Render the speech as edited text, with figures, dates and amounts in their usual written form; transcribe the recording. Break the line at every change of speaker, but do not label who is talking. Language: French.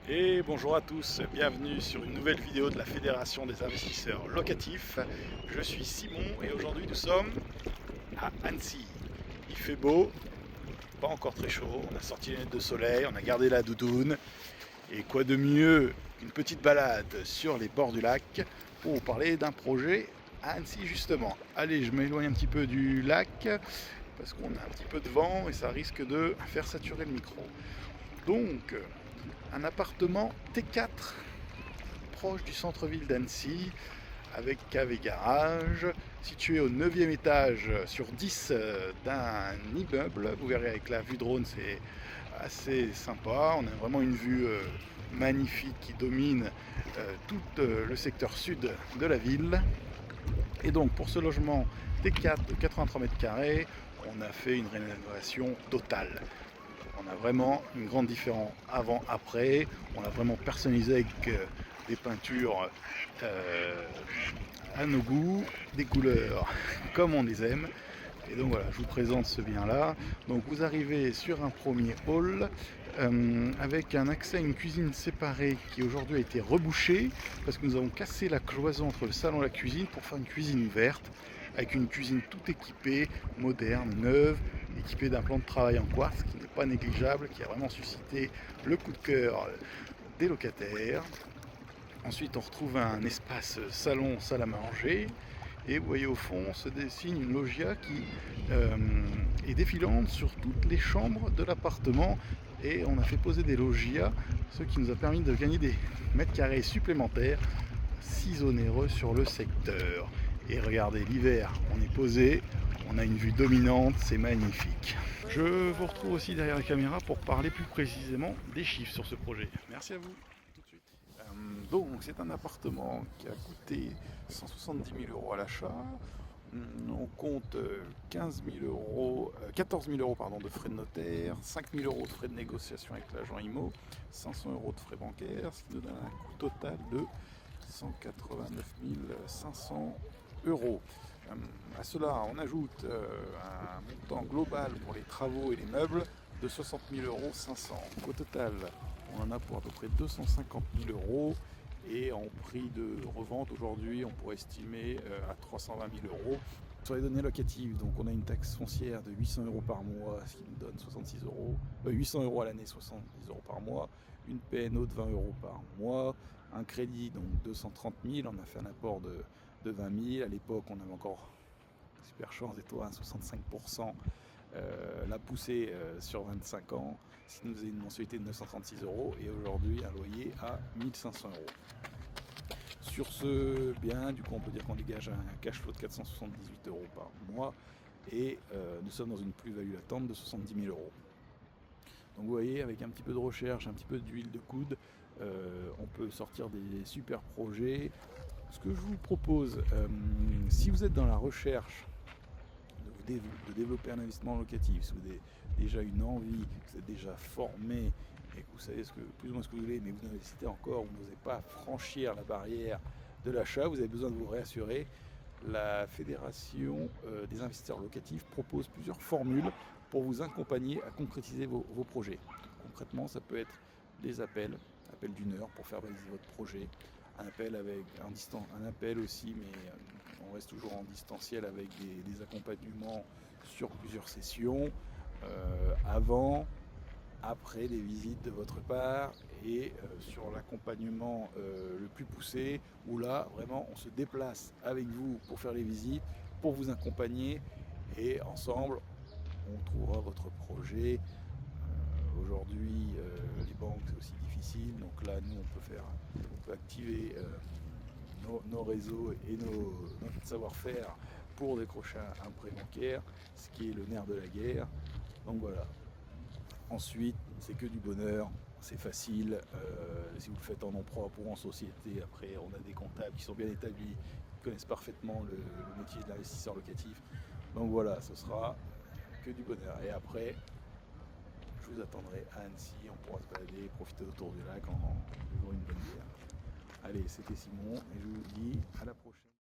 Et bonjour à tous, bienvenue sur une nouvelle vidéo de la Fédération des investisseurs locatifs. Je suis Simon et aujourd'hui nous sommes à Annecy. Il fait beau, pas encore très chaud, on a sorti les lunettes de soleil, on a gardé la doudoune. Et quoi de mieux qu'une petite balade sur les bords du lac pour vous parler d'un projet à Annecy justement. Allez, je m'éloigne un petit peu du lac parce qu'on a un petit peu de vent et ça risque de faire saturer le micro. Donc, un appartement T4 proche du centre-ville d'Annecy avec cave et garage, situé au 9e étage sur 10 d'un immeuble. Vous verrez avec la vue drone, c'est assez sympa. On a vraiment une vue magnifique qui domine tout le secteur sud de la ville. Et donc pour ce logement T4 de 83 mètres carrés, on a fait une rénovation totale. On a vraiment une grande différence avant-après. On a vraiment personnalisé avec des peintures à nos goûts, des couleurs comme on les aime. Et donc voilà, je vous présente ce bien-là. Donc vous arrivez sur un premier hall avec un accès à une cuisine séparée qui aujourd'hui a été rebouchée parce que nous avons cassé la cloison entre le salon et la cuisine pour faire une cuisine verte avec une cuisine tout équipée, moderne, neuve, équipée d'un plan de travail en quartz qui n'est pas négligeable, qui a vraiment suscité le coup de cœur des locataires. Ensuite, on retrouve un espace salon, salle à manger. Et vous voyez au fond se dessine une loggia qui est défilante sur toutes les chambres de l'appartement. Et on a fait poser des loggias, ce qui nous a permis de gagner des mètres carrés supplémentaires, si onéreux sur le secteur. Et regardez, l'hiver, on est posé, on a une vue dominante, c'est magnifique. Je vous retrouve aussi derrière la caméra pour parler plus précisément des chiffres sur ce projet. Merci à vous. Tout de suite. Donc c'est un appartement qui a coûté 170 000 € à l'achat. On compte 15 000 euros, 14 000 euros pardon, de frais de notaire, 5 000 euros de frais de négociation avec l'agent IMO, 500 euros de frais bancaires, ce qui nous donne un coût total de 189 500 euros. À cela, on ajoute un montant global pour les travaux et les meubles de 60 500 €. Au total, on en a pour à peu près 250 000 euros. Et en prix de revente aujourd'hui, on pourrait estimer à 320 000 euros. Sur les données locatives, donc on a une taxe foncière de 800 euros par mois, ce qui nous donne 66 euros, 800 euros à l'année, 70 euros par mois, une PNO de 20 euros par mois, un crédit donc 230 000, on a fait un apport de 20 000. À l'époque, on avait encore super chance des taux à 65%, la poussée sur 25 ans, ce qui nous faisait une mensualité de 936 euros et aujourd'hui un loyer à 1500 euros. Sur ce bien, du coup, on peut dire qu'on dégage un cash flow de 478 euros par mois et nous sommes dans une plus-value latente de 70 000 euros. Donc vous voyez, avec un petit peu de recherche, un petit peu d'huile de coude, on peut sortir des super projets. Ce que je vous propose, si vous êtes dans la recherche de développer un investissement locatif, si vous avez déjà une envie, que vous êtes déjà formé et que vous savez plus ou moins ce que vous voulez, mais vous n'investissez encore, vous n'osez pas franchir la barrière de l'achat, vous avez besoin de vous réassurer. La Fédération des investisseurs locatifs propose plusieurs formules pour vous accompagner à concrétiser vos projets. Concrètement, ça peut être des appels d'une heure pour faire valider votre projet, un appel avec un appel aussi, mais on reste toujours en distanciel avec des accompagnements sur plusieurs sessions, avant, après les visites de votre part et sur l'accompagnement le plus poussé, où là vraiment on se déplace avec vous pour faire les visites, pour vous accompagner et ensemble on trouvera votre projet. Aujourd'hui, les banques c'est aussi difficile, donc là nous on peut activer nos réseaux et notre savoir-faire pour décrocher un prêt bancaire, ce qui est le nerf de la guerre. Donc voilà. Ensuite, c'est que du bonheur, c'est facile. Si vous le faites en nom propre ou en société, après on a des comptables qui sont bien établis, qui connaissent parfaitement le métier de l'investisseur locatif. Donc voilà, ce sera que du bonheur. Et après, je vous attendrai à Annecy, on pourra se balader, profiter autour du lac en buvant une bonne bière. Allez, c'était Simon et je vous dis à la prochaine.